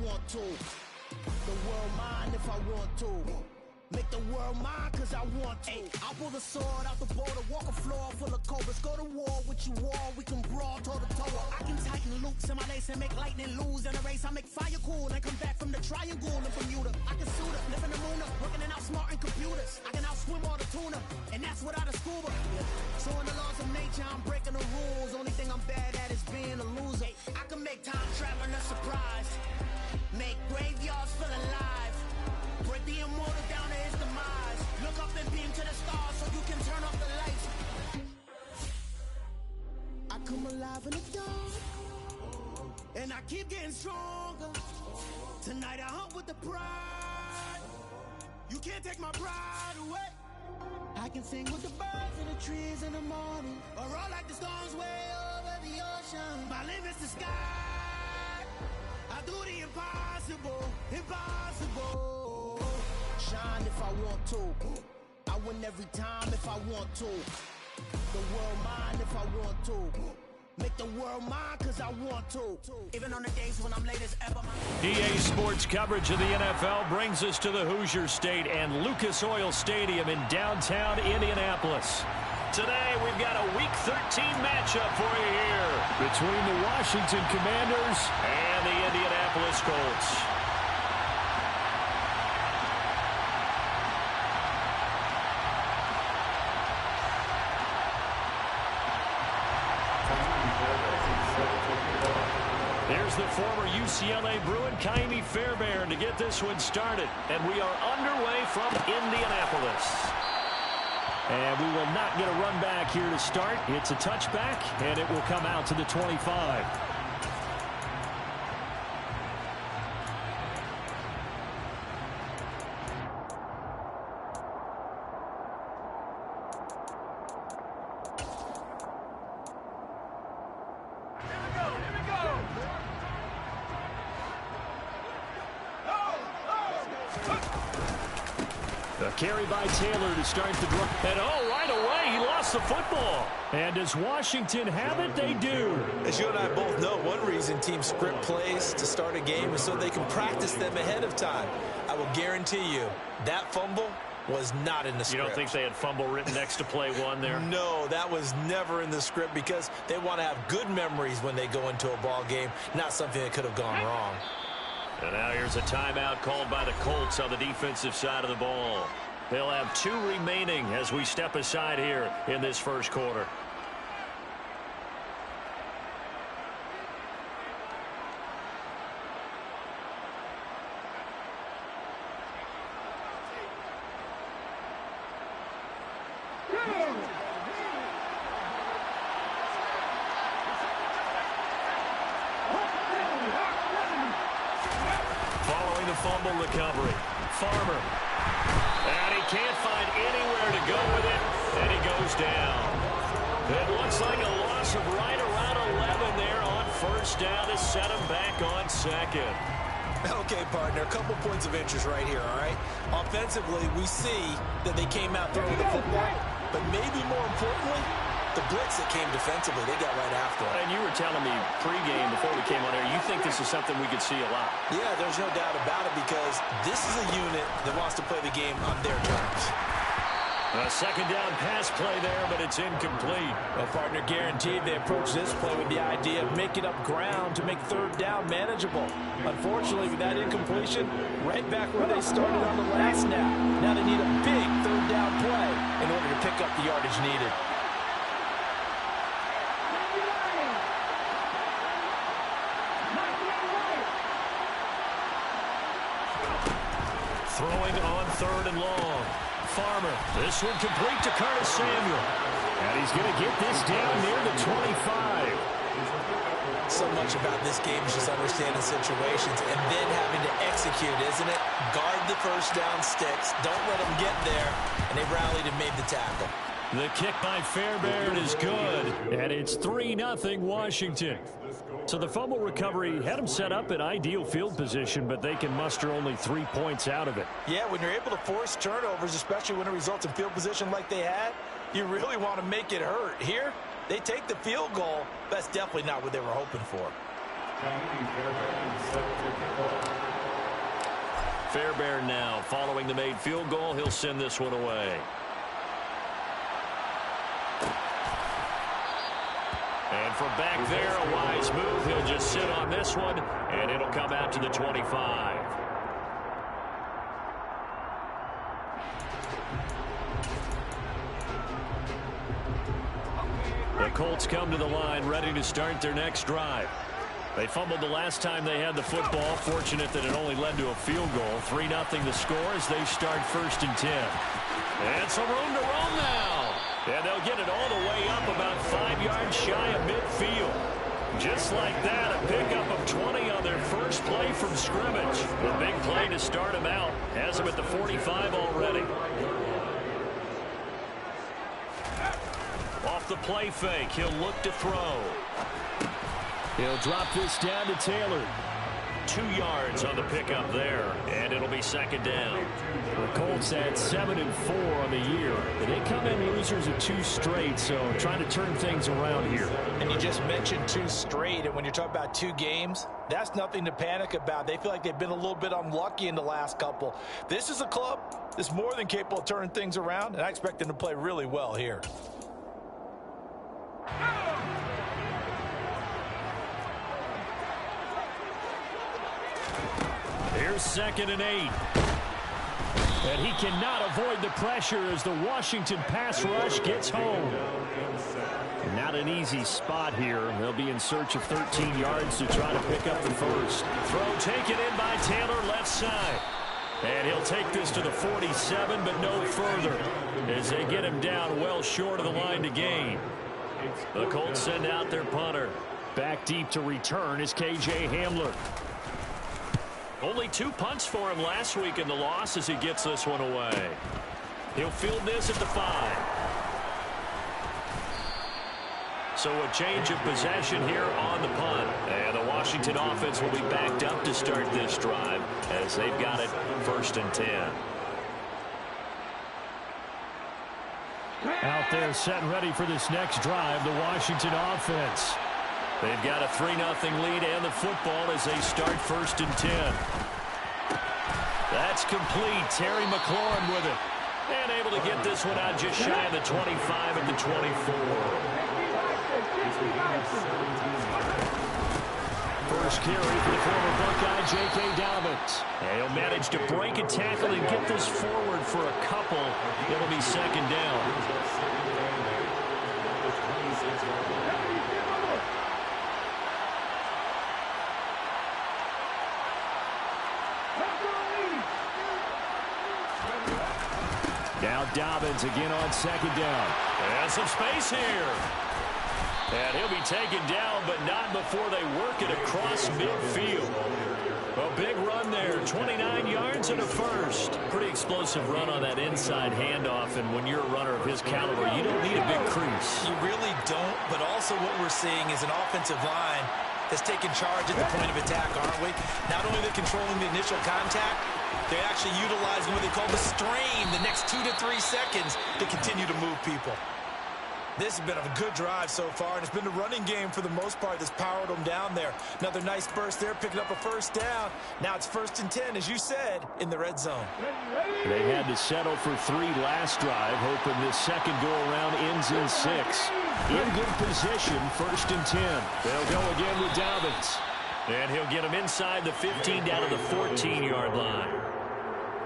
want to. The world mine if I want to. Make the world mine cause I want to. I'll pull the sword out the border, walk a floor full of cobras. Go to war with you all, we can brawl toe to toe. I can tighten loops in my lace and make lightning lose in a race. I make fire cool and come back from the triangle in Bermuda. I can suit up, live in the moon up, working and outsmarting computers. I can outswim all the tuna, and that's without a scuba. So in the laws of nature, I'm breaking the rules. Only thing I'm bad at is being a loser. I can make time traveling a surprise. Make graveyards feel alive. Break the immortal down to his demise. Look up and beam to the stars so you can turn off the lights. I come alive in the dark, and I keep getting stronger. Tonight I hunt with the pride. You can't take my pride away. I can sing with the birds and the trees in the morning, or roll like the storms way over the ocean. My limit's the sky. I do the impossible, impossible. Shine if I want to. I win every time if I want to. The world mine if I want to. Make the world mine cause I want to. Even on the days when I'm late as ever. EA Sports coverage of the NFL brings us to the Hoosier State and Lucas Oil Stadium in downtown Indianapolis. Today we've got a Week 13 matchup for you here between the Washington Commanders and the Indianapolis Colts. There's the former UCLA Bruin, Kaimi Fairbairn, to get this one started. And we are underway from Indianapolis. And we will not get a run back here to start. It's a touchback, and it will come out to the 25. Carry by Taylor to start the draw. And right away, he lost the football. And does Washington have it? They do. As you and I both know, one reason teams script plays to start a game is so they can practice them ahead of time. I will guarantee you that fumble was not in the script. You don't think they had fumble written next to play one there? No, that was never in the script because they want to have good memories when they go into a ball game, not something that could have gone wrong. And now here's a timeout called by the Colts on the defensive side of the ball. They'll have 2 remaining as we step aside here in this first quarter. Following the fumble recovery, Farmer. And he can't find anywhere to go with it, and he goes down. It looks like a loss of right around 11 there on first down to set him back on second. Okay, partner, a couple points of interest right here, all right? Offensively, we see that they came out throwing the football, but maybe more importantly, the blitz that came defensively, they got right after it. And you were telling me pregame before we came on here, you think this is something we could see a lot. Yeah, there's no doubt about it because this is a unit that wants to play the game on their terms. A second down pass play there, but it's incomplete. Well, partner, guaranteed they approach this play with the idea of making up ground to make third down manageable. Unfortunately, with that incompletion, right back where they started on the last snap. Now they need a big third down play in order to pick up the yardage needed. Throwing on 3rd and long. Farmer, this one complete to Curtis Samuel. And he's going to get this down near the 25. So much about this game is just understanding situations and then having to execute, isn't it? Guard the first down sticks. Don't let them get there. And they rallied and made the tackle. The kick by Fairbairn is good. And it's 3-0 Washington. So the fumble recovery had them set up in ideal field position, but they can muster only 3 points out of it. Yeah, when you're able to force turnovers, especially when it results in field position like they had, you really want to make it hurt. Here, they take the field goal. That's definitely not what they were hoping for. Fairbairn now following the made field goal. He'll send this one away. And from back there, a wise move. He'll just sit on this one, and it'll come out to the 25. The Colts come to the line, ready to start their next drive. They fumbled the last time they had the football. Fortunate that it only led to a field goal. 3-0 the score as they start 1st and 10. And some room to roam now. And they'll get it all the way up about 5 yards shy of midfield. Just like that, a pickup of 20 on their first play from scrimmage. A big play to start them out. Has them at the 45 already. Off the play fake, he'll look to throw. He'll drop this down to Taylor. 2 yards on the pickup there, and it'll be 2nd down. The Colts had 7-4 on the year. They come in losers of 2 straight, so trying to turn things around here. And you just mentioned 2 straight, and when you're talking about 2 games, that's nothing to panic about. They feel like they've been a little bit unlucky in the last couple. This is a club that's more than capable of turning things around, and I expect them to play really well here. Here's 2nd and 8. And he cannot avoid the pressure as the Washington pass rush gets home. Not an easy spot here. They'll be in search of 13 yards to try to pick up the first. Throw taken in by Taylor, left side. And he'll take this to the 47, but no further, as they get him down well short of the line to gain. The Colts send out their punter. Back deep to return is K.J. Hamler. Only 2 punts for him last week in the loss as he gets this one away. He'll field this at the 5. So a change of possession here on the punt. And the Washington offense will be backed up to start this drive as they've got it 1st and 10. Out there set and ready for this next drive, the Washington offense. They've got a 3-0 lead and the football as they start 1st and 10. That's complete. Terry McLaurin with it. And able to get this one out just shy of the 25 at the 24. First carry for the former Buckeye, J.K. Dobbins. And he'll manage to break a tackle and get this forward for a couple. It'll be 2nd down. Now Dobbins again on 2nd down. And some space here. And he'll be taken down, but not before they work it across midfield. A big run there, 29 yards and a first. Pretty explosive run on that inside handoff, and when you're a runner of his caliber, you don't need a big crease. You really don't, but also what we're seeing is an offensive line that's taking charge at the point of attack, aren't we? Not only are they controlling the initial contact, they're actually utilizing what they call the strain, the next 2 to 3 seconds to continue to move people. This has been a good drive so far, and it's been the running game for the most part that's powered them down there. Another nice burst there, picking up a 1st down. Now it's 1st and 10, as you said, in the red zone. They had to settle for 3 last drive, hoping this second go-around ends in 6. In good position, 1st and 10. They'll go again with Dobbins. And he'll get him inside the 15 down to the 14-yard line.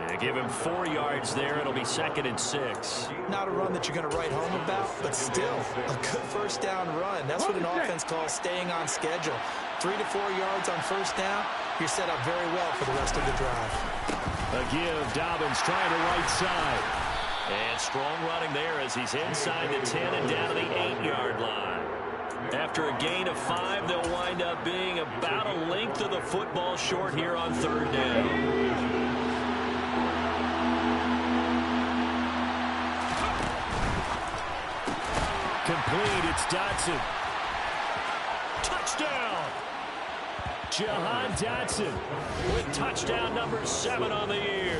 They give him 4 yards there. It'll be 2nd and 6. Not a run that you're going to write home about, but still a good 1st down run. That's what an offense calls staying on schedule. 3 to 4 yards on 1st down. You're set up very well for the rest of the drive. A give. Dobbins trying to right side. And strong running there as he's inside the 10 and down to the 8-yard line. After a gain of 5, they'll wind up being about a length of the football short here on 3rd down. Complete, it's Dotson. Touchdown! Jahan Dotson with touchdown number 7 on the year.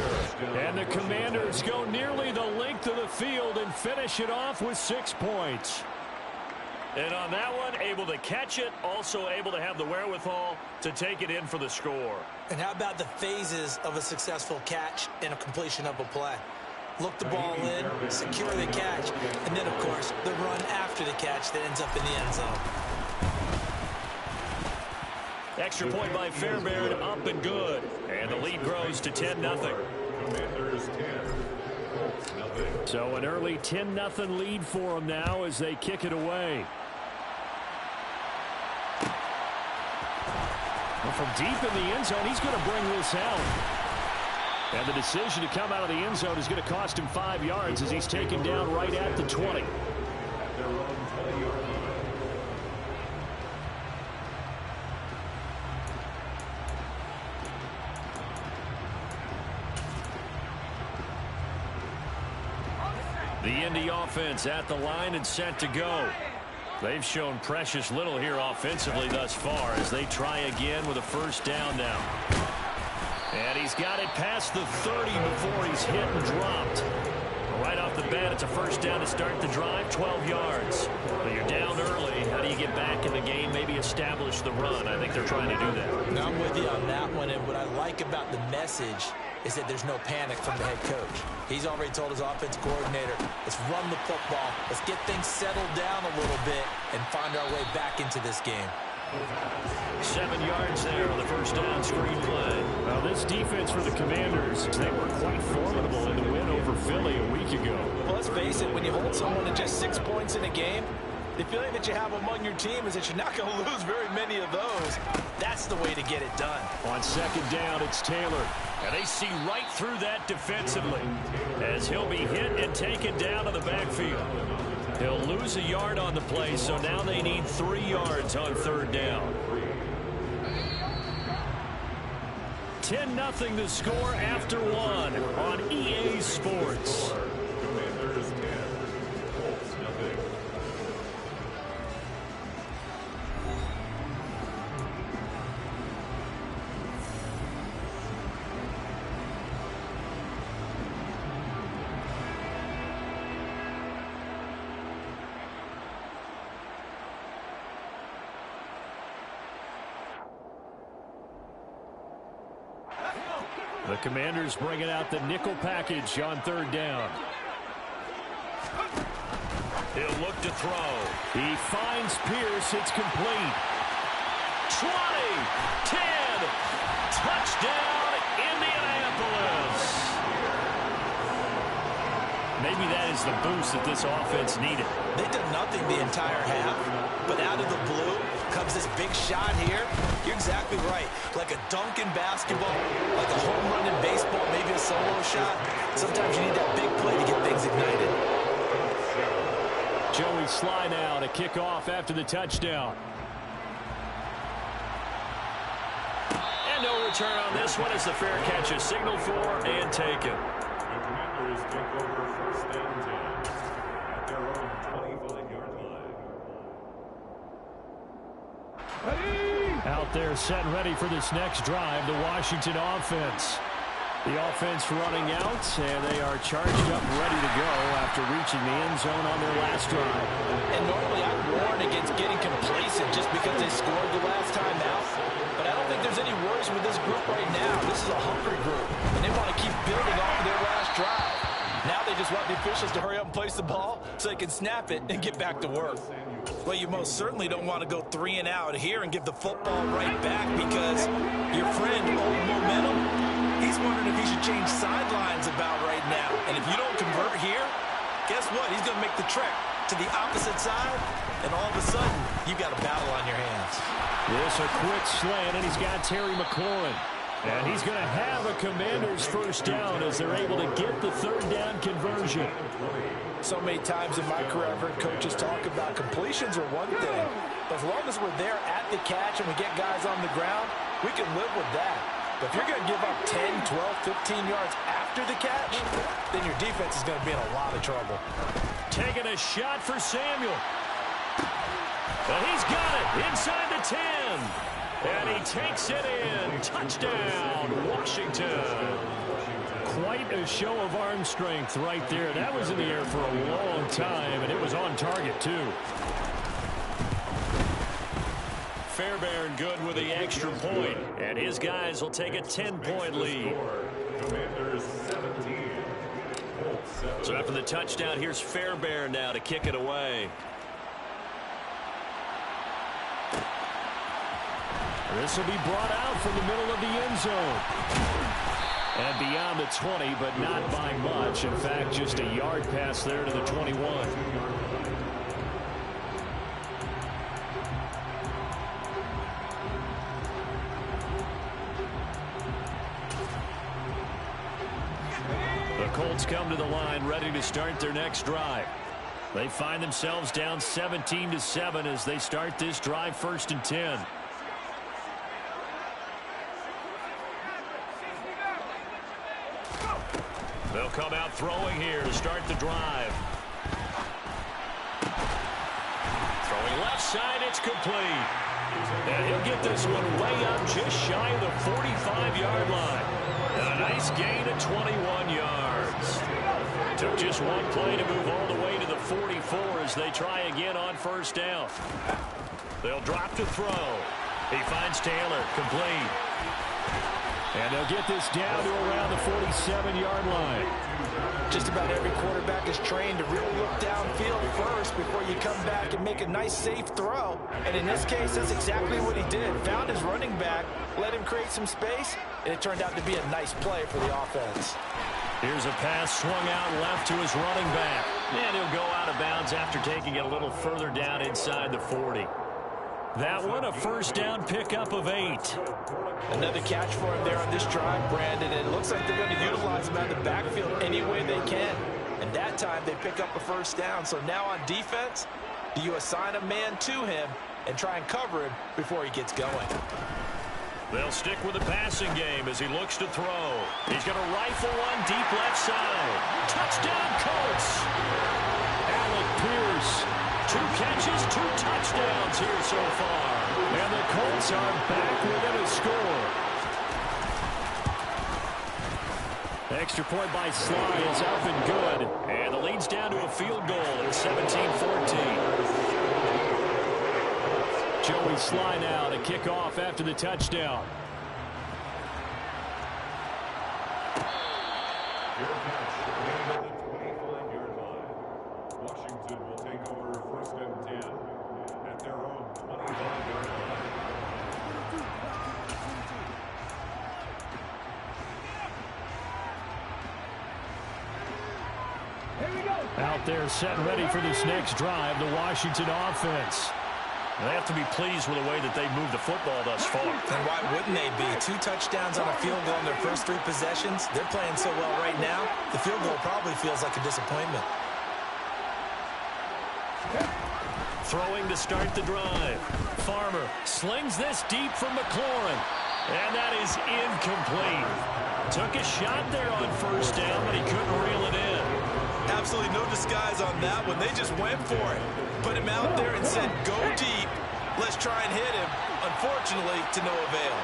And the Commanders go nearly the length of the field and finish it off with 6 points. And on that one, able to catch it, also able to have the wherewithal to take it in for the score. And how about the phases of a successful catch and a completion of a play? Look the ball in, secure the catch, and then, of course, the run after the catch that ends up in the end zone. Extra point by Fairbairn, up and good. And the lead grows to 10-0. So an early 10-0 lead for them now as they kick it away. Well, from deep in the end zone, he's going to bring this out. And the decision to come out of the end zone is going to cost him 5 yards as he's taken down right at the 20. The Indy offense at the line and set to go. They've shown precious little here offensively thus far as they try again with a first down now. And he's got it past the 30 before he's hit and dropped. Right off the bat, it's a first down to start the drive, 12 yards. But you're down early. How do you get back in the game, maybe establish the run? I think they're trying to do that. Now, I'm with you on that one, and what I like about the message is that there's no panic from the head coach. He's already told his offense coordinator, let's run the football, let's get things settled down a little bit and find our way back into this game. 7 yards there on the first down screen play. Well, this defense for the Commanders, they were quite formidable in the win over Philly a week ago. Well, let's face it, when you hold someone to just 6 points in a game, the feeling that you have among your team is that you're not going to lose very many of those. That's the way to get it done. On second down, it's Taylor. And they see right through that defensively as he'll be hit and taken down to the backfield. He'll lose a yard on the play, so now they need 3 yards on third down. 10-0 the score after one on EA Sports. The Commanders bringing out the nickel package on third down. He'll look to throw. He finds Pierce. It's complete. 20, 10, touchdown, Indianapolis. Maybe that is the boost that this offense needed. They've done nothing the entire half, but out of the blue comes this big shot here. You're exactly right. Like a dunk in basketball, like a home run in baseball, maybe a solo shot. Sometimes you need that big play to get things ignited. Joey Sly now to kick off after the touchdown. And no return on this one as the fair catch is signaled for and taken. The Commanders take over first and 10 at their own 25-yard line. Out there set and ready for this next drive, the Washington offense. The offense running out, and they are charged up, ready to go after reaching the end zone on their last drive. And normally I warn against getting complacent just because they scored the last time out. But I don't think there's any worries with this group right now. This is a hungry group, and they want to keep building off of their last drive. Now they just want the officials to hurry up and place the ball so they can snap it and get back to work. Well, you most certainly don't want to go 3 and out here and give the football right back because your friend, Old Momentum, he's wondering if he should change sidelines about right now. And if you don't convert here, guess what? He's going to make the trek to the opposite side, and all of a sudden, you've got a battle on your hands. This a quick slant, and he's got Terry McLaurin. And he's going to have a Commander's first down as they're able to get the third down conversion. So many times in my career, I've heard coaches talk about completions are one thing. But as long as we're there at the catch and we get guys on the ground, we can live with that. But if you're going to give up 10, 12, 15 yards after the catch, then your defense is going to be in a lot of trouble. Taking a shot for Samuel. But he's got it inside the 10. And he takes it in. Touchdown, Washington. Quite a show of arm strength right there. That was in the air for a long time, and it was on target, too. Fairbairn good with the extra point, and his guys will take a 10-point lead. Commanders 17. Colts 7. So after the touchdown, here's Fairbairn now to kick it away. This will be brought out from the middle of the end zone. And beyond the 20, but not by much. In fact, just a yard pass there to the 21. The Colts come to the line ready to start their next drive. They find themselves down 17-7 as they start this drive, 1st and 10. They'll come out throwing here to start the drive. Throwing left side, it's complete. And he'll get this one way up just shy of the 45-yard line. And a nice gain of 21 yards. Took just one play to move all the way to the 44 as they try again on 1st down. They'll drop to throw. He finds Taylor, complete. And they'll get this down to around the 47-yard line. Just about every quarterback is trained to really look downfield first before you come back and make a nice, safe throw. And in this case, that's exactly what he did. Found his running back, let him create some space, and it turned out to be a nice play for the offense. Here's a pass swung out left to his running back. And he'll go out of bounds after taking it a little further down inside the 40. That one, a 1st down pickup of 8. Another catch for him there on this drive, Brandon, and it looks like they're going to utilize him out of the backfield any way they can. And that time they pick up a 1st down. So now on defense, do you assign a man to him and try and cover him before he gets going? They'll stick with the passing game as he looks to throw. He's going to rifle one deep left side. Touchdown, Colts! Alec Pierce. 2 catches, 2 touchdowns here so far. And the Colts are back within a score. Extra point by Sly is up and good. And the lead's down to a field goal at 17-14. Joey Sly now to kick off after the touchdown. Washington will take over 1st and 10 at their own 25-yard line. Out there set ready for this next drive, the Washington offense. They have to be pleased with the way that they've moved the football thus far. And why wouldn't they be? 2 touchdowns on a field goal in their first 3 possessions. They're playing so well right now, the field goal probably feels like a disappointment. Throwing to start the drive. Farmer slings this deep from McLaurin. And that is incomplete. Took a shot there on 1st down, but he couldn't reel it in. Absolutely no disguise on that one. They just went for it. Put him out there and said, go deep. Let's try and hit him. Unfortunately, to no avail.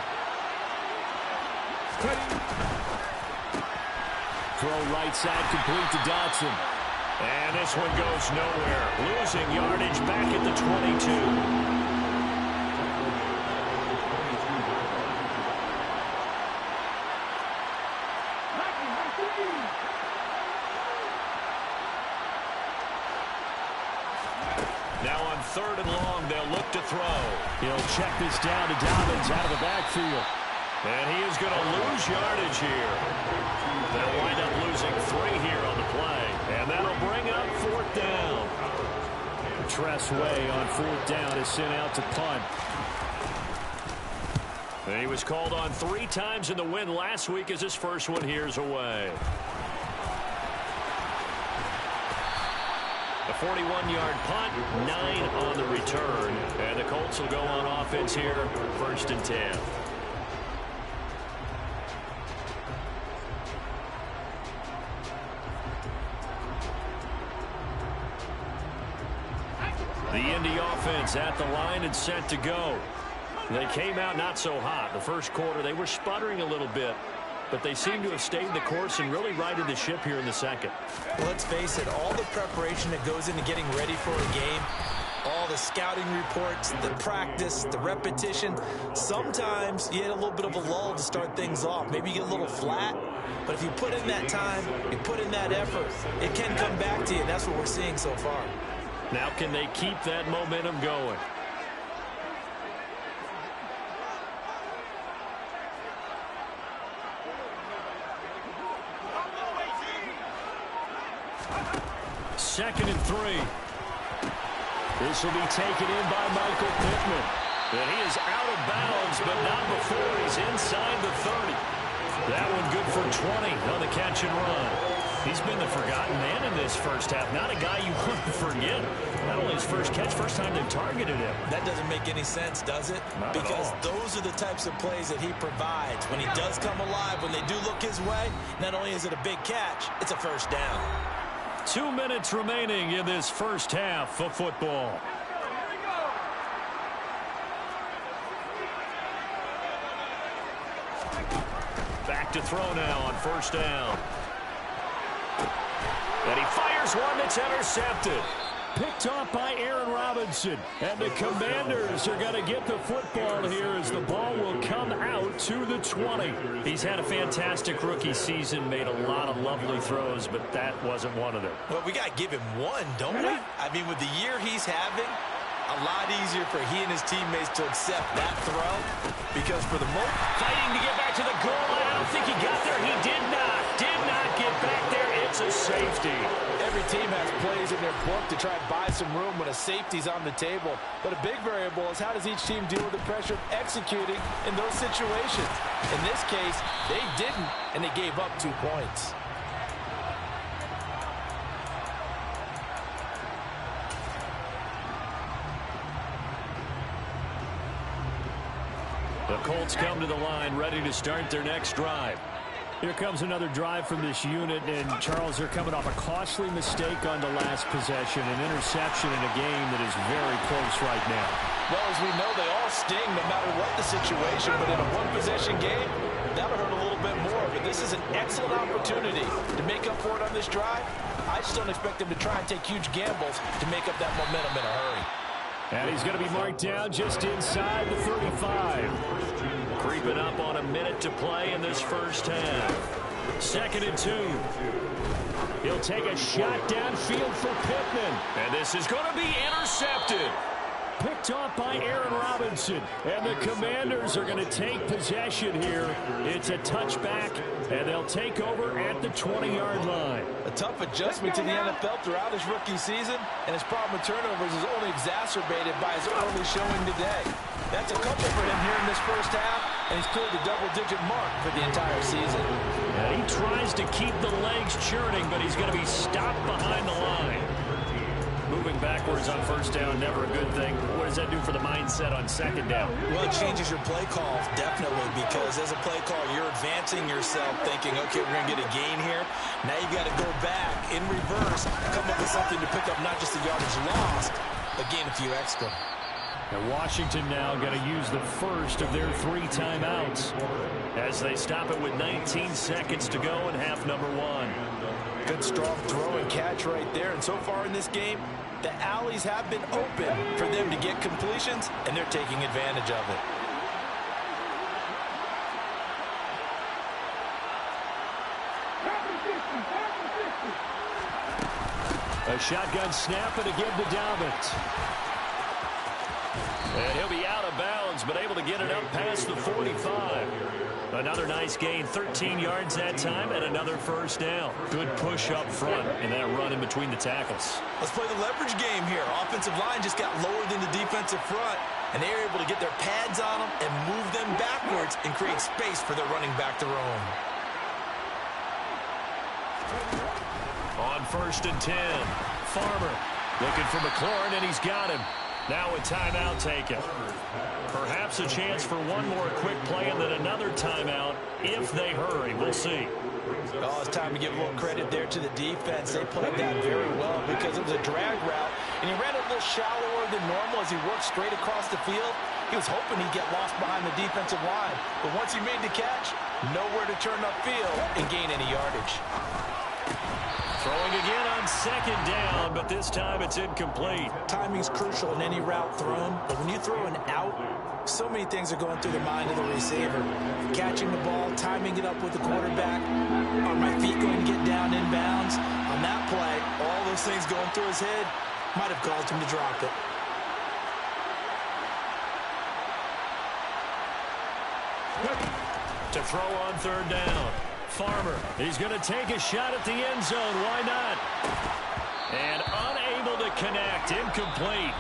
Throw right side complete to Dotson. And this one goes nowhere. Losing yardage back at the 22. Now on 3rd and long, they'll look to throw. He'll check this down to Dobbins out of the backfield. And he is going to lose yardage here. They'll wind up losing 3 here on the play. And that'll bring up 4th down. Tress Way on 4th down is sent out to punt. And he was called on 3 times in the win last week as his first one here's away. A 41-yard punt, 9 on the return. And the Colts will go on offense here, 1st and 10. The Indy offense at the line and set to go. They came out not so hot. The first quarter, they were sputtering a little bit, but they seem to have stayed the course and really righted the ship here in the second. Let's face it, all the preparation that goes into getting ready for a game, all the scouting reports, the practice, the repetition. Sometimes you had a little bit of a lull to start things off. Maybe you get a little flat, but if you put in that time, you put in that effort, it can come back to you, and that's what we're seeing so far. Now can they keep that momentum going? Second and 3. This will be taken in by Michael Pittman. And he is out of bounds, but not before he's inside the 30. That one good for 20 on the catch and run. He's been the forgotten man in this first half. Not a guy you want to forget. Not only his first catch, first time they've targeted him. That doesn't make any sense, does it? Not because at all. Those are the types of plays that he provides. When he does come alive, when they do look his way, not only is it a big catch, it's a first down. 2 minutes remaining in this first half of football. Back to throw now on first down. And he fires one that's intercepted. Picked off by Aaron Robinson. And the Commanders are going to get the football here as the ball will come out to the 20. He's had a fantastic rookie season, made a lot of lovely throws, but that wasn't one of them. Well, we got to give him one, don't we? I mean, with the year he's having, a lot easier for he and his teammates to accept that throw, because for the most... Fighting to get back to the goal line. I don't think he got there. He did not get back there. It's a safety. Every team has plays in their book to try and buy some room when a safety's on the table. But a big variable is how does each team deal with the pressure of executing in those situations. In this case, they didn't, and they gave up 2 points. The Colts come to the line, ready to start their next drive. Here comes another drive from this unit, and Charles, they're coming off a costly mistake on the last possession, an interception in a game that is very close right now. Well, as we know, they all sting no matter what the situation, but in a one-possession game, that'll hurt a little bit more. But this is an excellent opportunity to make up for it on this drive. I just don't expect them to try and take huge gambles to make up that momentum in a hurry. And he's going to be marked down just inside the 35. Creeping up on a minute to play in this first half. Second and 2. He'll take a shot downfield for Pittman. And this is going to be intercepted. Picked off by Aaron Robinson. And the Commanders are going to take possession here. It's a touchback, and they'll take over at the 20-yard line. A tough adjustment to the NFL throughout his rookie season, and his problem with turnovers is only exacerbated by his early showing today. That's a couple for him here in this first half, and he's cleared the double-digit mark for the entire season. And he tries to keep the legs churning, but he's going to be stopped behind the line. Moving backwards on first down, never a good thing. What does that do for the mindset on second down? Well, it changes your play call, definitely, because as a play call, you're advancing yourself thinking, okay, we're going to get a gain here. Now you've got to go back in reverse, come up with something to pick up not just the yardage lost, but gain a few extra. And Washington now going to use the first of their 3 timeouts as they stop it with 19 seconds to go in half number 1. Good strong throw and catch right there. And so far in this game, the alleys have been open for them to get completions, and they're taking advantage of it. A shotgun snap and again to Dalvin. And he'll be out of bounds, but able to get it up past the 45. Another nice gain, 13 yards that time, and another first down. Good push up front, and that run in between the tackles. Let's play the leverage game here. Offensive line just got lower than the defensive front, and they were able to get their pads on them and move them backwards and create space for their running back to roam. On first and 10, Farmer looking for McLaurin, and he's got him. Now a timeout taken. Perhaps a chance for one more quick play and then another timeout if they hurry. We'll see. Oh, it's time to give a little credit there to the defense. They played that very well because it was a drag route, and he ran a little shallower than normal as he worked straight across the field. He was hoping he'd get lost behind the defensive line, but once he made the catch, nowhere to turn upfield and gain any yardage. Throwing again on second down, but this time it's incomplete. Timing's crucial in any route thrown, but when you throw an out, so many things are going through the mind of the receiver. Catching the ball, timing it up with the quarterback. Are my feet going to get down inbounds? On that play, all those things going through his head might have caused him to drop it. To throw on third down. Farmer, he's going to take a shot at the end zone. Why not? And unable to connect. Incomplete.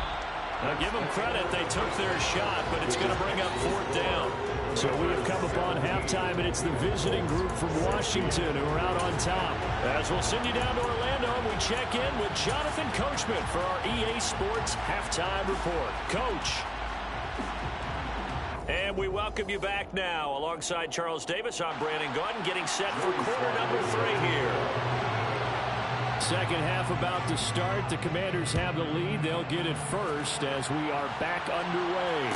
Now give them credit. They took their shot, but it's going to bring up fourth down. So we have come upon halftime, and it's the visiting group from Washington who are out on top. As we'll send you down to Orlando, and we check in with Jonathan Coachman for our EA Sports Halftime Report. Coach. And we welcome you back now. Alongside Charles Davis, I'm Brandon Gaudin, getting set for quarter number 3 here. Second half about to start. The Commanders have the lead. They'll get it first as we are back underway.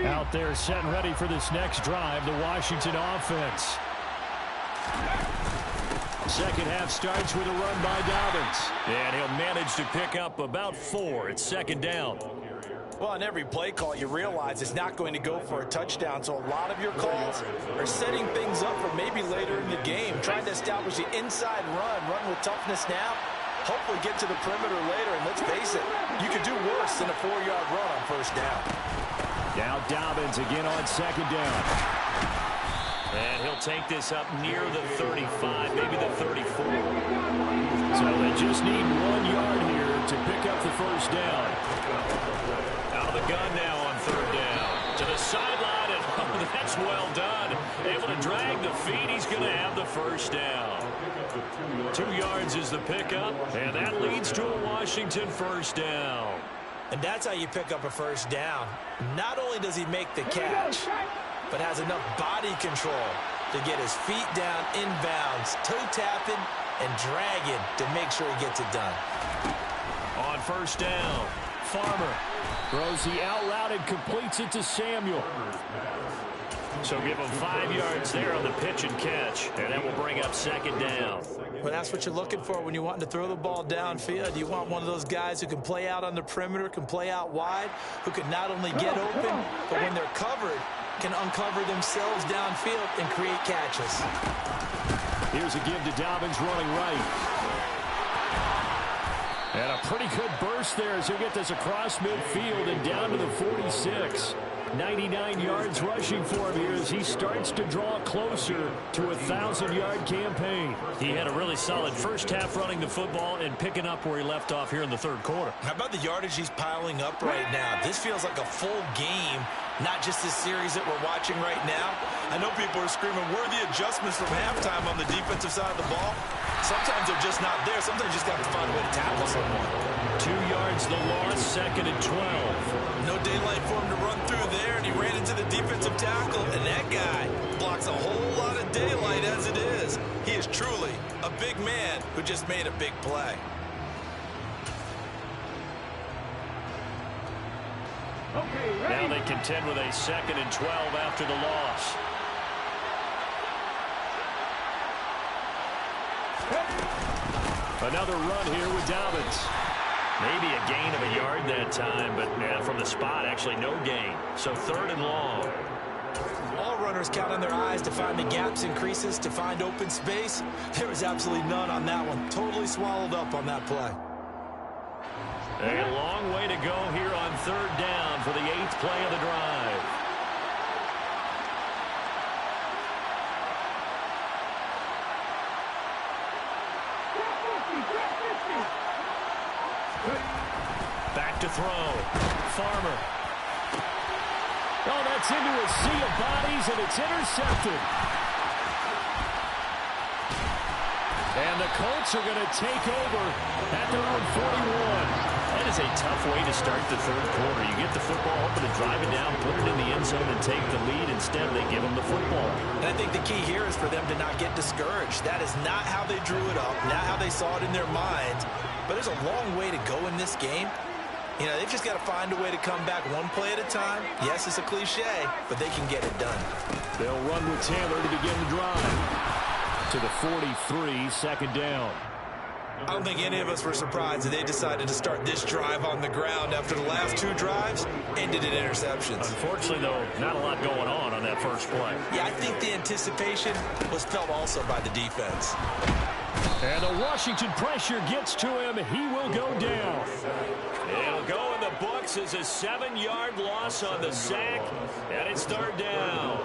Out there set and ready for this next drive, the Washington offense. Second half starts with a run by Dobbins. And he'll manage to pick up about 4. It's second down. Well, on every play call, you realize it's not going to go for a touchdown, so a lot of your calls are setting things up for maybe later in the game, trying to establish the inside run with toughness now, hopefully get to the perimeter later, and let's face it, you could do worse than a 4-yard run on first down. Now Dobbins again on second down. And he'll take this up near the 35, maybe the 34. So they just need 1 yard here to pick up the first down. Out of the gun now on third down. To the sideline, and oh, that's well done. Able to drag the feet. He's going to have the first down. 2 yards is the pickup, and that leads to a Washington first down. And that's how you pick up a first down. Not only does he make the catch, but has enough body control to get his feet down inbounds, toe tapping and dragging to make sure he gets it done. On first down, Farmer throws the out route and completes it to Samuel. So give him 5 yards there on the pitch and catch, and that will bring up second down. Well, that's what you're looking for when you want to throw the ball downfield. You want one of those guys who can play out on the perimeter, can play out wide, who can not only get open, but when they're covered, can uncover themselves downfield and create catches. Here's a give to Dobbins running right. And a pretty good burst there as he'll get this across midfield and down to the 46. 99 yards rushing for him here as he starts to draw closer to a 1,000-yard campaign. He had a really solid first half running the football and picking up where he left off here in the third quarter. How about the yardage he's piling up right now? This feels like a full game, not just this series that we're watching right now. I know people are screaming, where are the adjustments from halftime on the defensive side of the ball? Sometimes they're just not there. Sometimes you just got to find a way to tackle someone. 2 yards the loss, second and 12. No daylight for him to run through there, and he ran into the defensive tackle, and that guy blocks a whole lot of daylight as it is. He is truly a big man who just made a big play. Now they contend with a second and 12 after the loss. Another run here with Dobbins. Maybe a gain of a yard that time, but from the spot, actually no gain. So third and long. All run runners count on their eyes to find the gaps and creases, to find open space? There was absolutely none on that one. Totally swallowed up on that play. A long way to go here on third down for the 8th play of the drive. Back to throw. Farmer. Oh, that's into a sea of bodies, and it's intercepted. And the Colts are going to take over at their own 41. That is a tough way to start the third quarter. You get the football open and drive it down, put it in the end zone, and take the lead. Instead, they give them the football. And I think the key here is for them to not get discouraged. That is not how they drew it up, not how they saw it in their minds. But there's a long way to go in this game. You know, they've just got to find a way to come back one play at a time. Yes, it's a cliche, but they can get it done. They'll run with Taylor to begin the drive. To the 43, second down. I don't think any of us were surprised that they decided to start this drive on the ground after the last 2 drives ended in interceptions. Unfortunately, though, not a lot going on that first play. Yeah, I think the anticipation was felt also by the defense. And the Washington pressure gets to him. He will go down. It'll go in the books as a 7-yard loss on the sack, and it's third down.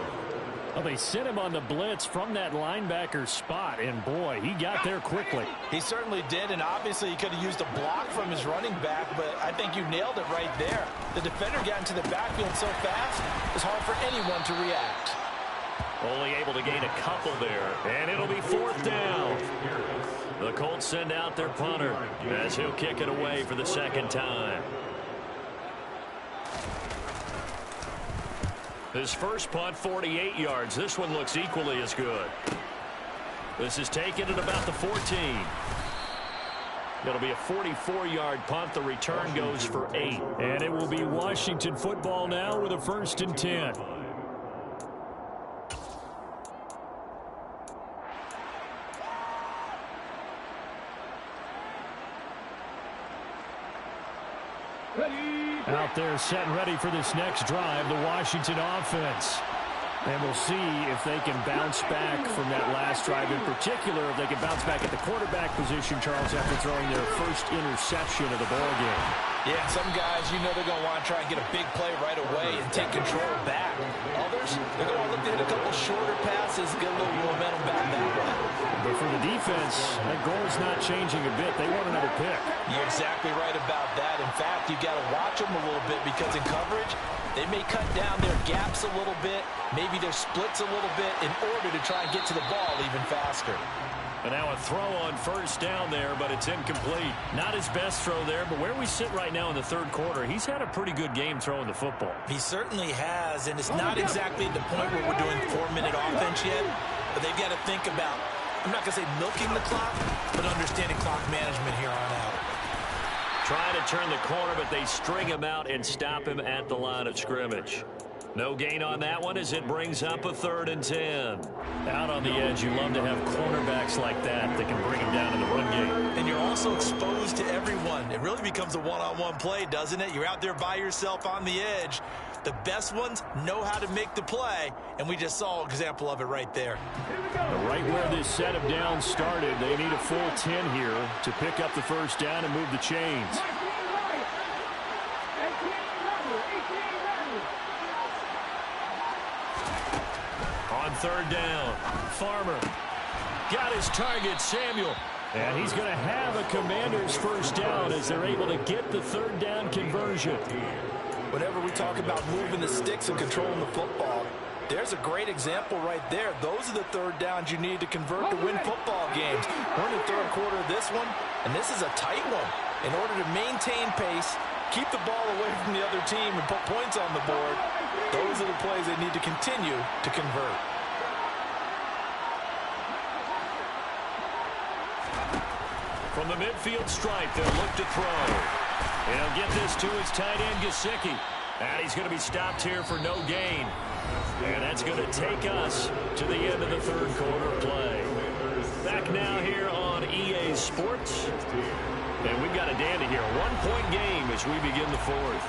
Well, they sent him on the blitz from that linebacker spot, and boy, he got there quickly. He certainly did, and obviously he could have used a block from his running back, but I think you nailed it right there. The defender got into the backfield so fast, it's hard for anyone to react. Only able to gain a couple there, and it'll be fourth down. The Colts send out their punter as he'll kick it away for the second time. His first punt, 48 yards. This one looks equally as good. This is taken at about the 14. It'll be a 44-yard punt. The return goes for 8. And it will be Washington football now with a 1st and 10. Out there set and ready for this next drive, the Washington offense. And we'll see if they can bounce back from that last drive. In particular, if they can bounce back at the quarterback position, Charles, after throwing their first interception of the ballgame. Yeah, some guys, you know they're going to want to try and get a big play right away and take control back. Others, they're going to look to hit a couple shorter passes, get a little momentum back that way. But for the defense, that goal is not changing a bit. They want another pick. You're exactly right about that. In fact, you've got to watch them a little bit because in coverage, they may cut down their gaps a little bit, maybe their splits a little bit in order to try and get to the ball even faster. And now a throw on first down there, but it's incomplete. Not his best throw there, but where we sit right now in the third quarter, he's had a pretty good game throwing the football. He certainly has, and it's not exactly at the point where we're doing 4-minute offense yet, but they've got to think about, I'm not going to say milking the clock, but understanding clock management here on out. Trying to turn the corner, but they string him out and stop him at the line of scrimmage. No gain on that one as it brings up a 3rd and 10. Out on the edge, you love to have cornerbacks like that can bring him down in the run game. And you're also exposed to everyone. It really becomes a one-on-one play, doesn't it? You're out there by yourself on the edge. The best ones know how to make the play, and we just saw an example of it right there. Right where this set of downs started, they need a full 10 here to pick up the first down and move the chains. On third down, Farmer got his target, Samuel. And he's going to have a Commander's first down as they're able to get the third down conversion. Whenever we talk about moving the sticks and controlling the football, there's a great example right there. Those are the third downs you need to convert to win football games. We're in the third quarter of this one, and this is a tight one. In order to maintain pace, keep the ball away from the other team, and put points on the board, those are the plays they need to continue to convert. From the midfield stripe, they'll look to throw. He'll get this to his tight end, Gesicki. And he's going to be stopped here for no gain. And that's going to take us to the end of the third quarter play. Back now here on EA Sports. And we've got a dandy here. A one-point game as we begin the fourth.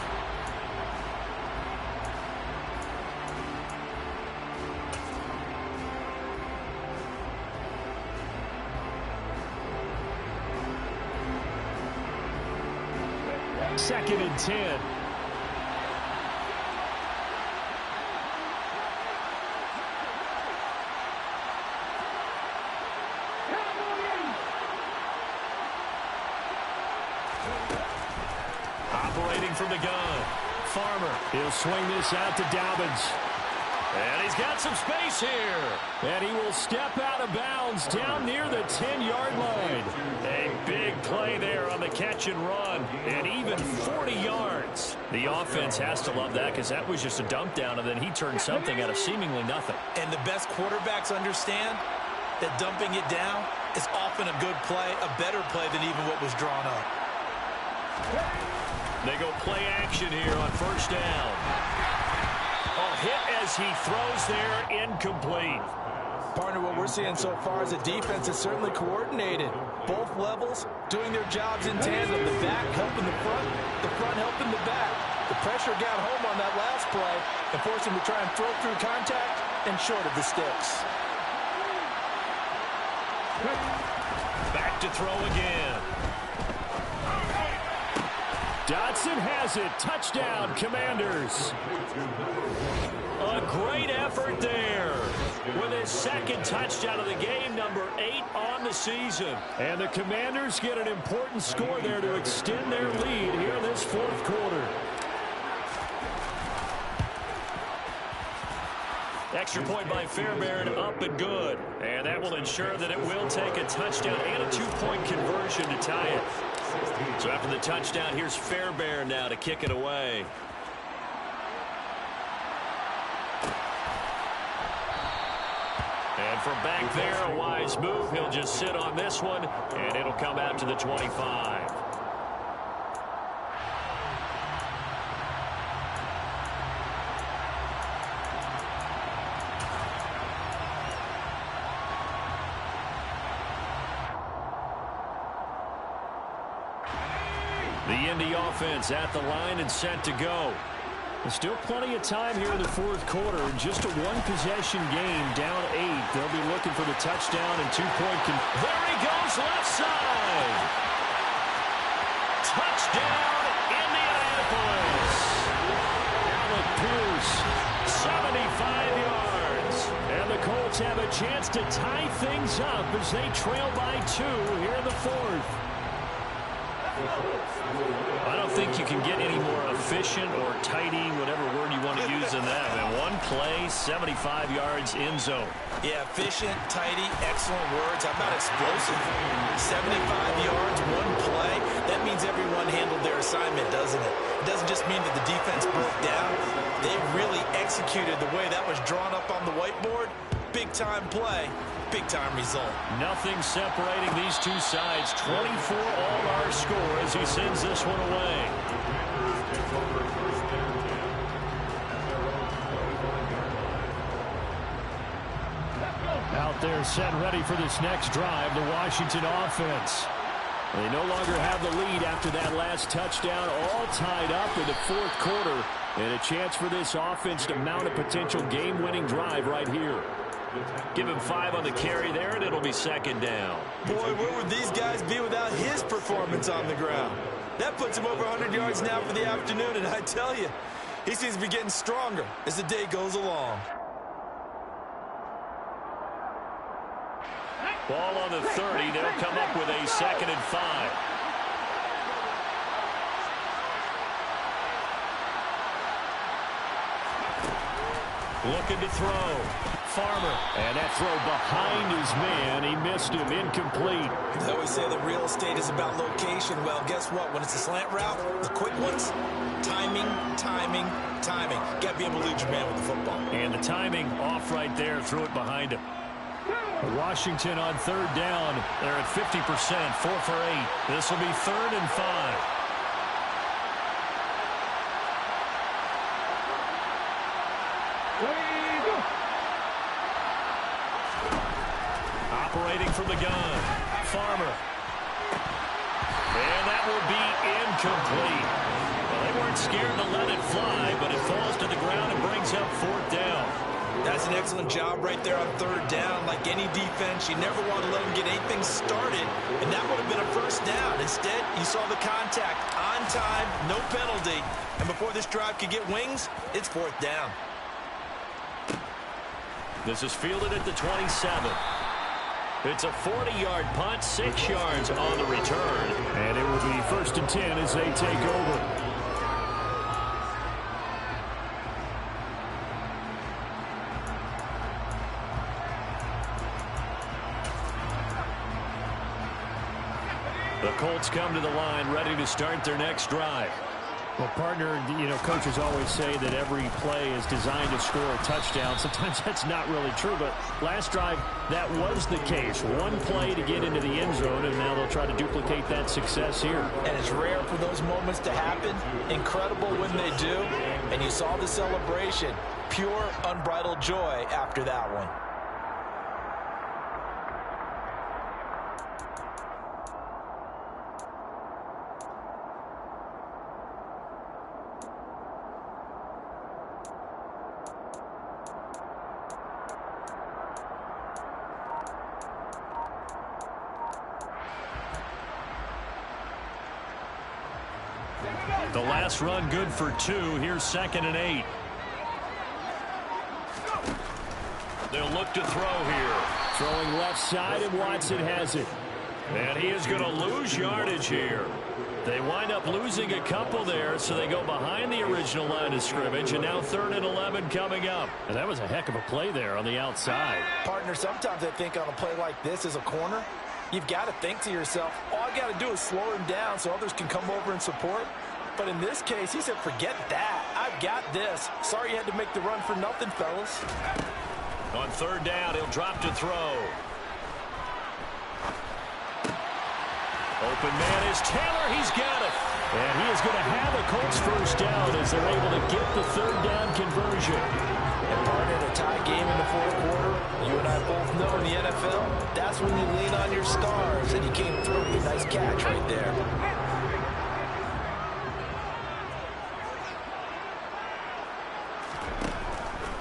2nd and 10. Operating from the gun. Farmer. He'll swing this out to Dobbins. And he's got some space here. And he will step out of bounds down near the 10-yard line. A big play there on the catch and run. And even 40 yards. The offense has to love that because that was just a dump down, and then he turned something out of seemingly nothing. And the best quarterbacks understand that dumping it down is often a good play, a better play than even what was drawn up. They go play action here on first down. A hit as he throws there, incomplete. Partner, what we're seeing so far is the defense is certainly coordinated. Both levels doing their jobs in tandem. The back helping the front helping the back. The pressure got home on that last play and forced him to try and throw through contact and short of the sticks. Back to throw again. Dotson has it. Touchdown, Commanders. A great effort there with his second touchdown of the game, number 8 on the season. And the Commanders get an important score there to extend their lead here in this fourth quarter. Extra point by Fairbairn, up and good. And that will ensure that it will take a touchdown and a 2-point conversion to tie it. So after the touchdown, here's Fairbairn now to kick it away. And from back there, a wise move. He'll just sit on this one, and it'll come out to the 25. The Indy offense at the line and set to go. There's still plenty of time here in the fourth quarter. Just a one-possession game, down 8. They'll be looking for the touchdown and 2-point There he goes, left side. Touchdown, Indianapolis. Alec Pierce, 75 yards. And the Colts have a chance to tie things up as they trail by 2 here in the fourth. I don't think you can get any more efficient or tidy, whatever word you want to use in that. And one play, 75 yards in zone. Yeah, efficient, tidy, excellent words. How about explosive? 75 yards, one play. That means everyone handled their assignment, doesn't it? It doesn't just mean that the defense broke down. They really executed the way that was drawn up on the whiteboard. Big-time play. Big-time result. Nothing separating these two sides. 24 all our score as he sends this one away. Out there set ready for this next drive, the Washington offense. They no longer have the lead after that last touchdown, all tied up in the fourth quarter. And a chance for this offense to mount a potential game-winning drive right here. Give him 5 on the carry there, and it'll be second down. Boy, where would these guys be without his performance on the ground? That puts him over 100 yards now for the afternoon, and I tell you, he seems to be getting stronger as the day goes along. Ball on the 30. They'll come up with a 2nd and 5. Looking to throw. Farmer. And that throw behind his man. He missed him. Incomplete. They always say that real estate is about location. Well, guess what? When it's a slant route, the quick ones, timing, timing, timing. Got to be able to lead your man with the football. And the timing off right there. Threw it behind him. Washington on 3rd down. They're at 50%, 4 for 8. This will be 3rd and 5. Operating from the gun. Farmer. And that will be incomplete. Well, they weren't scared to let it fly, but it falls to the ground and brings up 4th down. That's an excellent job right there on third down. Like any defense, you never want to let them get anything started, and that would have been a first down. Instead, you saw the contact on time, no penalty, and before this drive could get wings, it's fourth down. This is fielded at the 27. It's a 40-yard punt, 6 yards on the return. And it will be 1st and 10 as they take over. The Colts come to the line ready to start their next drive. Well, partner, coaches always say that every play is designed to score a touchdown. Sometimes that's not really true, but last drive, that was the case. One play to get into the end zone, and now they'll try to duplicate that success here. And it's rare for those moments to happen. Incredible when they do. And you saw the celebration. Pure, unbridled joy after that one. The last run good for 2. Here's 2nd and 8. They'll look to throw here. Throwing left side, and Watson has it. And he is going to lose yardage here. They wind up losing a couple there, so they go behind the original line of scrimmage, and now 3rd and 11 coming up. And that was a heck of a play there on the outside. Partner, sometimes I think on a play like this as a corner, you've got to think to yourself, all I got to do is slow him down so others can come over and support. But in this case, he said, forget that. I've got this. Sorry you had to make the run for nothing, fellas. On 3rd down, he'll drop to throw. Open man is Taylor. He's got it. And he is going to have a Colts first down as they're able to get the 3rd down conversion. And partner, a tie game in the 4th quarter, you and I both know in the NFL, that's when you lean on your stars. And he came through with a nice catch right there.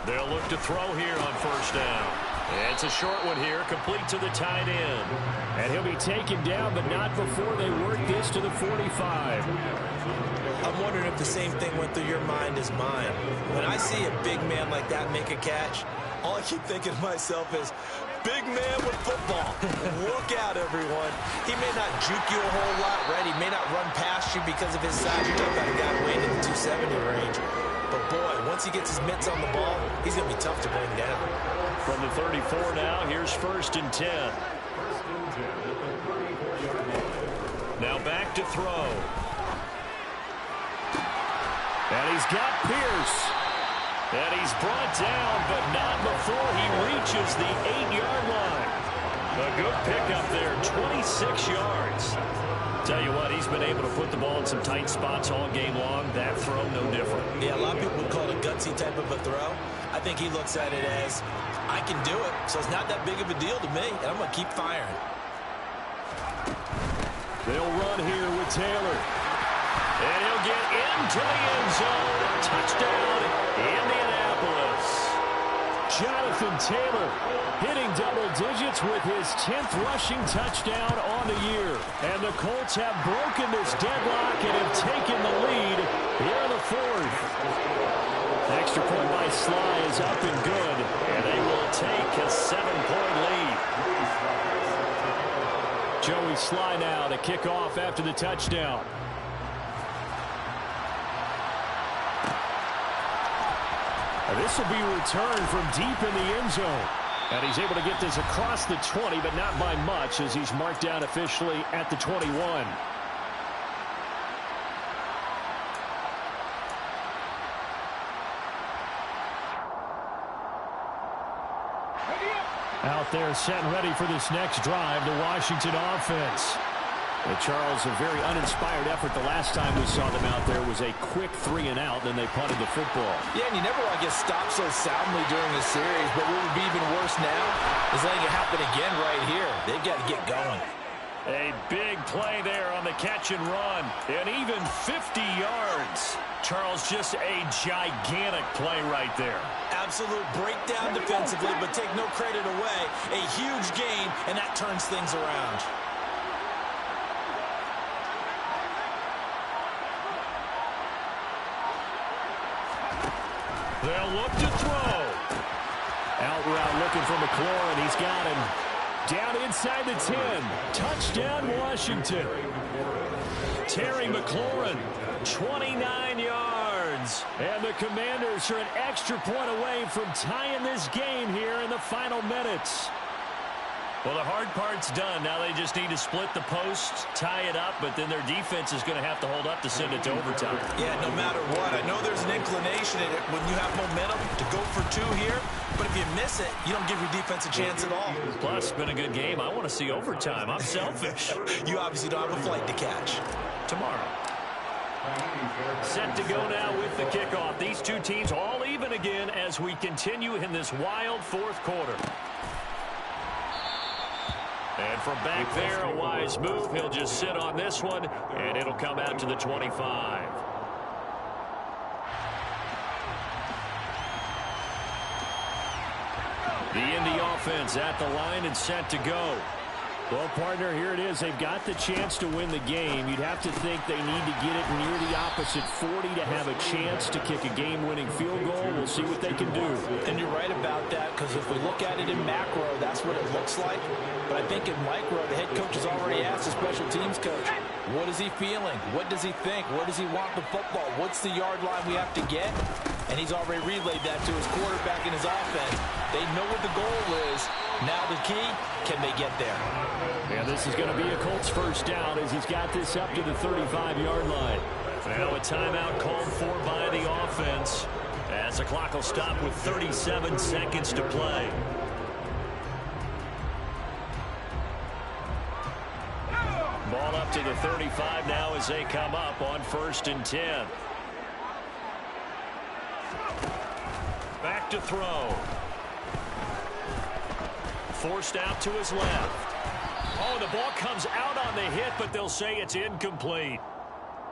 They'll look to throw here on 1st down. And it's a short one here, complete to the tight end. And he'll be taken down, but not before they work this to the 45. I'm wondering if the same thing went through your mind as mine. When I see a big man like that make a catch, all I keep thinking to myself is, big man with football. Look out, everyone. He may not juke you a whole lot, right? He may not run past you because of his size. You're talking about a guy weighing in the 270 range. But, boy, once he gets his mitts on the ball, he's going to be tough to bring down. From the 34 now, here's 1st and 10. Now back to throw. And he's got Pierce. And he's brought down, but not before he reaches the 8-yard line. A good pickup there, 26 yards. Tell you what, he's been able to put the ball in some tight spots all game long. That throw, no different. Yeah, a lot of people would call it a gutsy type of a throw. I think he looks at it as, I can do it, so it's not that big of a deal to me, and I'm going to keep firing. They'll run here with Taylor. And he'll get into the end zone. Touchdown, Indianapolis. Jonathan Taylor hitting double digits with his 10th rushing touchdown on the year. And the Colts have broken this deadlock and have taken the lead here in the 4th. Extra point by Sly is up and good. And they will take a 7-point lead. Joey Sly now to kick off after the touchdown. This will be returned from deep in the end zone. And he's able to get this across the 20, but not by much, as he's marked down officially at the 21. Out there set and ready for this next drive, the Washington offense. Charles, a very uninspired effort the last time we saw them out there was a quick 3-and-out, then they punted the football. Yeah, and you never want to get stopped so soundly during the series, but what would be even worse now is letting it happen again right here. They've got to get going. A big play there on the catch and run. And even 50 yards. Charles, just a gigantic play right there. Absolute breakdown defensively, but take no credit away. A huge gain, and that turns things around. They'll look to throw. Out route looking for McLaurin. He's got him. Down inside the 10. Touchdown, Washington. Terry McLaurin, 29 yards. And the Commanders are an extra point away from tying this game here in the final minutes. Well, the hard part's done. Now they just need to split the post, tie it up, but then their defense is going to have to hold up to send it to overtime. Yeah, no matter what. I know there's an inclination in it when you have momentum to go for two here, but if you miss it, you don't give your defense a chance at all. Plus, it's been a good game. I want to see overtime. I'm selfish. You obviously don't have a flight to catch. Tomorrow. Set to go now with the kickoff. These two teams all even again as we continue in this wild fourth quarter. And from back there, a wise move. He'll just sit on this one, and it'll come out to the 25. The Indy offense at the line and set to go. Well, partner, here it is. They've got the chance to win the game. You'd have to think they need to get it near the opposite 40 to have a chance to kick a game-winning field goal. We'll see what they can do. And you're right about that, because if we look at it in macro, that's what it looks like. But I think in micro, the head coach has already asked the special teams coach, what is he feeling? What does he think? Where does he want the football? What's the yard line we have to get? And he's already relayed that to his quarterback and his offense. They know what the goal is. Now the key, can they get there? Yeah, this is going to be a Colts first down as he's got this up to the 35-yard line. Now a timeout called for by the offense as the clock will stop with 37 seconds to play. Ball up to the 35 now as they come up on 1st and 10. Back to throw. Forced out to his left. Oh, the ball comes out on the hit, but they'll say it's incomplete.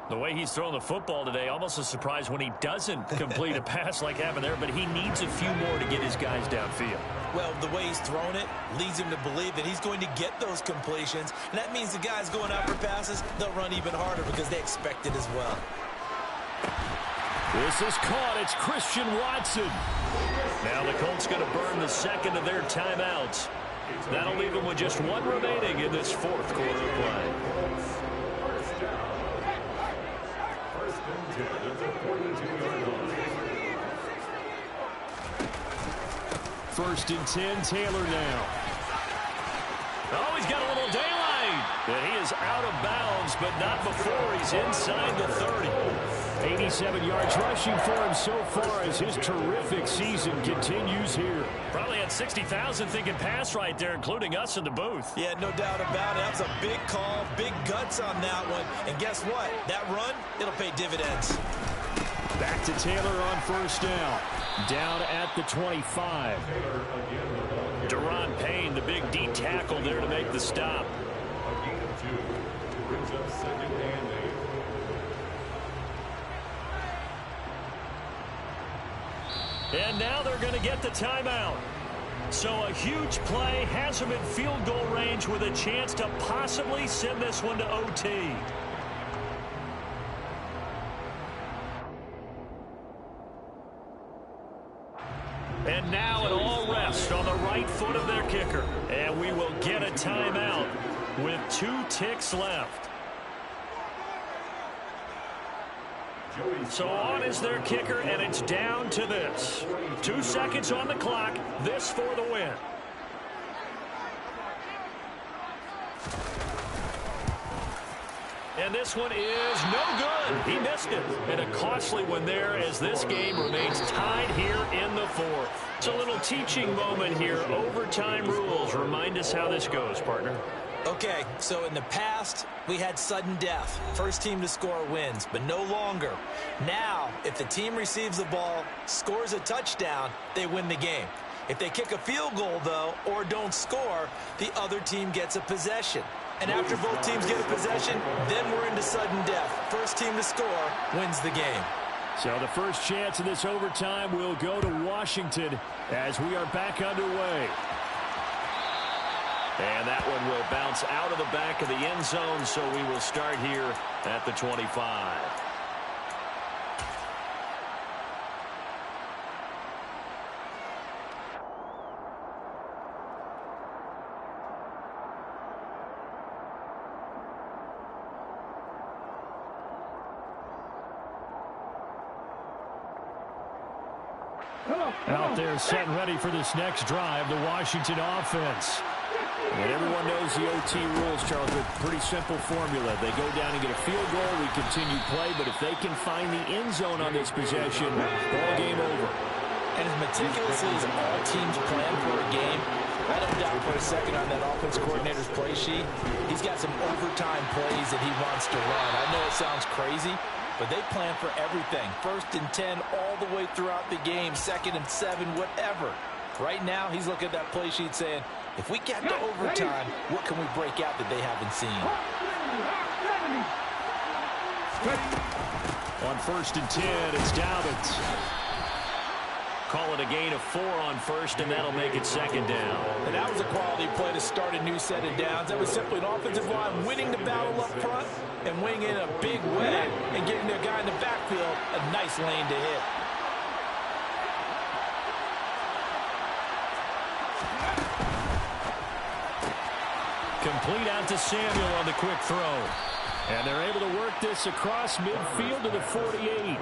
The way he's thrown the football today, almost a surprise when he doesn't complete a pass like happened there, but he needs a few more to get his guys downfield. Well, the way he's thrown it leads him to believe that he's going to get those completions, and that means the guys going out for passes, they'll run even harder because they expect it as well. This is caught. It's Christian Watson. Now the Colts going to burn the second of their timeouts. That'll leave them with just one remaining in this fourth quarter of play. First and 10 at the 42-yard line. 1st and 10, Taylor now. Oh, he's got a little daylight. And he is out of bounds, but not before he's inside the 30. 87 yards rushing for him so far as his terrific season continues here. Probably had 60,000 thinking pass right there, including us in the booth. Yeah, no doubt about it. That was a big call, big guts on that one. And guess what? That run, it'll pay dividends. Back to Taylor on 1st down. Down at the 25. Deron Payne, the big D tackle there to make the stop. A gain of 2 brings up 2nd and 8. And now they're going to get the timeout. So a huge play has them in field goal range with a chance to possibly send this one to OT. And now it all rests on the right foot of their kicker. And we will get a timeout with 2 ticks left. So on is their kicker, and it's down to this. 2 seconds on the clock. This for the win. And this one is no good. He missed it. And a costly one there as this game remains tied here in the 4th. It's a little teaching moment here. Overtime rules. Remind us how this goes, partner. Okay, so in the past, we had sudden death. First team to score wins, but no longer. Now, if the team receives the ball, scores a touchdown, they win the game. If they kick a field goal, though, or don't score, the other team gets a possession. And after both teams get a possession, then we're into sudden death. First team to score wins the game. So the first chance of this overtime will go to Washington as we are back underway. And that one will bounce out of the back of the end zone, so we will start here at the 25. Out there set and ready for this next drive, the Washington offense. And everyone knows the OT rules, Charles, with a pretty simple formula. They go down and get a field goal, we continue play, but if they can find the end zone on this possession, ball game over. And as meticulously as all teams plan for a game, I don't doubt for a second on that offense coordinator's play sheet, he's got some overtime plays that he wants to run. I know it sounds crazy, but they plan for everything. 1st and 10 all the way throughout the game, 2nd and 7, whatever. Right now, he's looking at that play sheet saying, if we get to overtime, what can we break out that they haven't seen? On 1st and 10, it's Dobbins. Call it a gain of 4 on 1st, and that'll make it 2nd down. And that was a quality play to start a new set of downs. That was simply an offensive line winning the battle up front and winning in a big way and giving their guy in the backfield a nice lane to hit. Complete out to Samuel on the quick throw. And they're able to work this across midfield to the 48.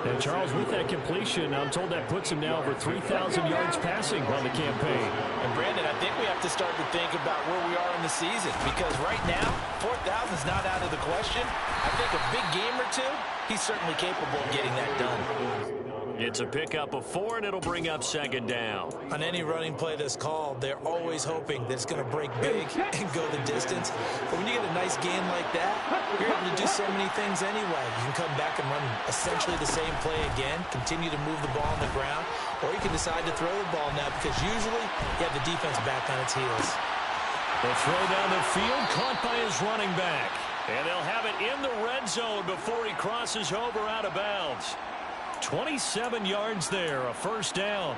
And Charles, with that completion, I'm told that puts him now over 3,000 yards passing on the campaign. And Brandon, I think we have to start to think about where we are in the season, because right now, 4,000 is not out of the question. I think a big game or two, he's certainly capable of getting that done. It's a pickup of 4, and it'll bring up 2nd down. On any running play that's called, they're always hoping that it's going to break big and go the distance. But when you get a nice gain like that, you're able to do so many things anyway. You can come back and run essentially the same play again, continue to move the ball on the ground, or you can decide to throw the ball now because usually you have the defense back on its heels. The throw down the field, caught by his running back. And they'll have it in the red zone before he crosses over out of bounds. 27 yards there, a 1st down.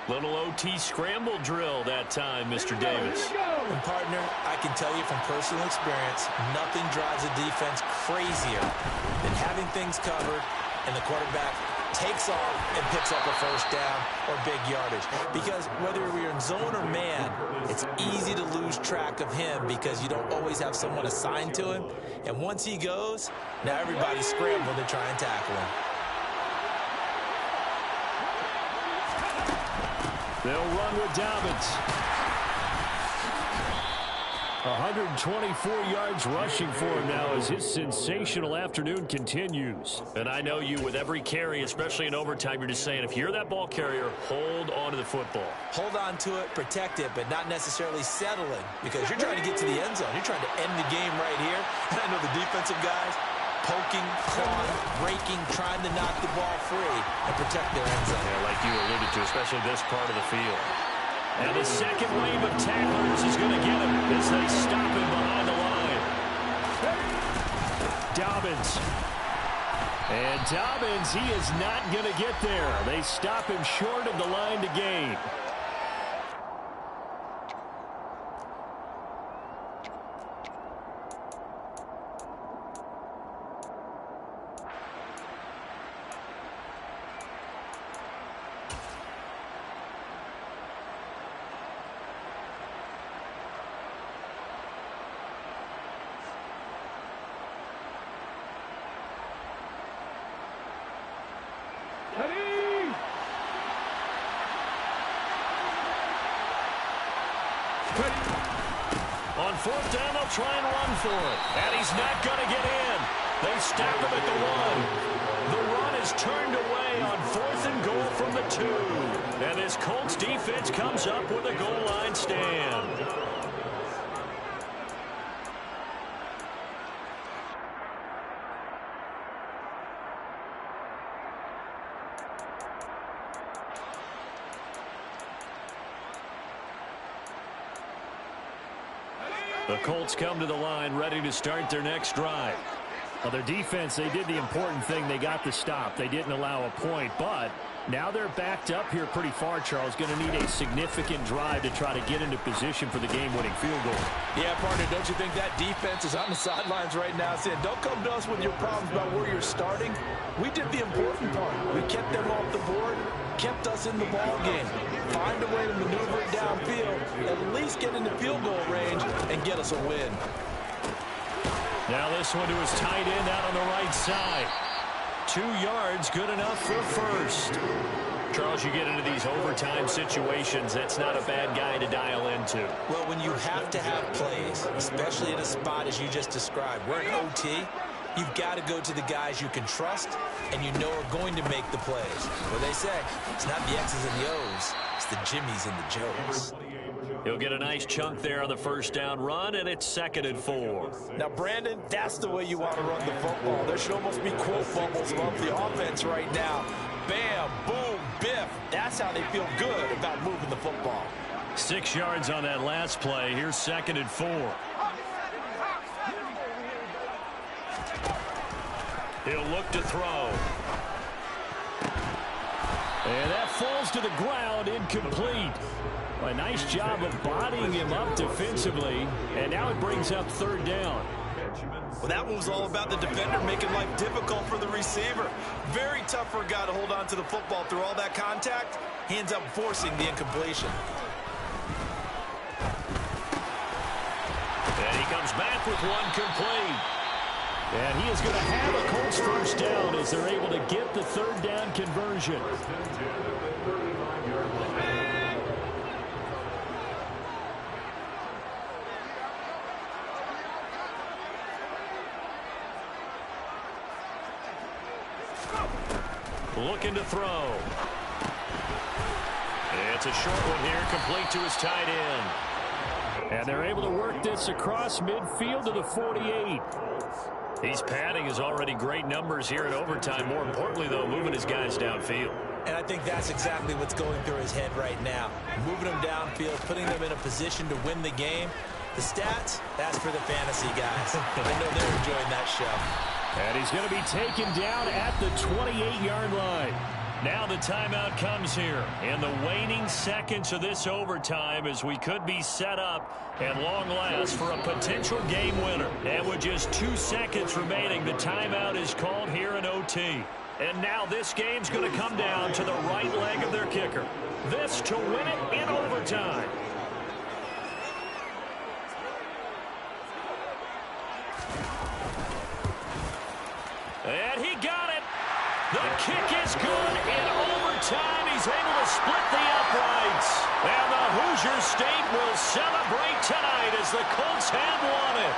Little OT scramble drill that time, Mr. Davis. And partner, I can tell you from personal experience, nothing drives a defense crazier than having things covered and the quarterback takes off and picks up a 1st down or big yardage. Because whether you're in zone or man, it's easy to lose track of him because you don't always have someone assigned to him. And once he goes, now everybody's scrambling to try and tackle him. They'll run with Dobbins. 124 yards rushing for him now as his sensational afternoon continues. And I know you, with every carry, especially in overtime, you're just saying, if you're that ball carrier, hold on to the football. Hold on to it, protect it, but not necessarily settling, because you're trying to get to the end zone. You're trying to end the game right here. And I know the defensive guys poking, clawing, breaking, trying to knock the ball free and protect their end zone. Yeah, like you alluded to, especially this part of the field. And the second wave of tacklers is going to get him as they stop him behind the line. Dobbins. And Dobbins, he is not going to get there. They stop him short of the line to gain. On 4th down, they'll try and run for it. And he's not going to get in. They stop him at the 1. The run is turned away on 4th and goal from the 2. And this Colts defense comes up with a goal line stand. The Colts come to the line ready to start their next drive. Well, their defense, they did the important thing. They got the stop. They didn't allow a point, but now they're backed up here pretty far, Charles. Going to need a significant drive to try to get into position for the game-winning field goal. Yeah, partner, don't you think that defense is on the sidelines right now saying, don't come to us with your problems about where you're starting. We did the important part. We kept them off the board, kept us in the ball game. Find a way to maneuver it downfield, at least get into field goal range, and get us a win. Now this one to his tight end out on the right side. 2 yards, good enough for first. Charles, you get into these overtime situations, that's not a bad guy to dial into. Well, when you have to have plays, especially at a spot as you just described, we're in OT, you've got to go to the guys you can trust and you know are going to make the plays. What they say, it's not the X's and the O's, it's the Jimmies and the Joes. He'll get a nice chunk there on the first down run, and it's 2nd and 4. Now, Brandon, that's the way you want to run the football. There should almost be quote bubbles above the offense right now. Bam, boom, biff. That's how they feel good about moving the football. 6 yards on that last play. Here's 2nd and 4. He'll look to throw. And that falls to the ground, incomplete. A nice job of bodying him up defensively, and now it brings up 3rd down. Well, that one was all about the defender making life difficult for the receiver. Very tough for a guy to hold on to the football through all that contact. He ends up forcing the incompletion. And he comes back with one complete. And he is going to have a Colts first down as they're able to get the 3rd down conversion. Looking to throw. It's a short one here, complete to his tight end. And they're able to work this across midfield to the 48. He's padding his already great numbers here in overtime. More importantly, though, moving his guys downfield. And I think that's exactly what's going through his head right now. Moving them downfield, putting them in a position to win the game. The stats, that's for the fantasy guys. I know they're enjoying that show. And he's going to be taken down at the 28-yard line. Now the timeout comes here in the waning seconds of this overtime as we could be set up at long last for a potential game winner. And with just 2 seconds remaining, the timeout is called here in OT. And now this game's going to come down to the right leg of their kicker. This to win it in overtime. And he got it. The kick is good. In overtime, he's able to split the uprights. And the Hoosier State will celebrate tonight as the Colts have won it.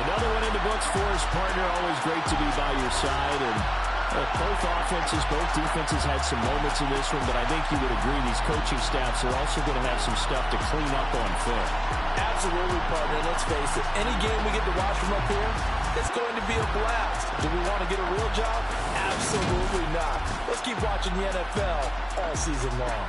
Another one in the books for his partner. Always great to be by your side. And both offenses, both defenses had some moments in this one, but I think you would agree these coaching staffs are also going to have some stuff to clean up on film. Absolutely, partner. Let's face it, any game we get to watch from up here, it's going to be a blast. Do we want to get a real job? Absolutely not. Let's keep watching the NFL all season long.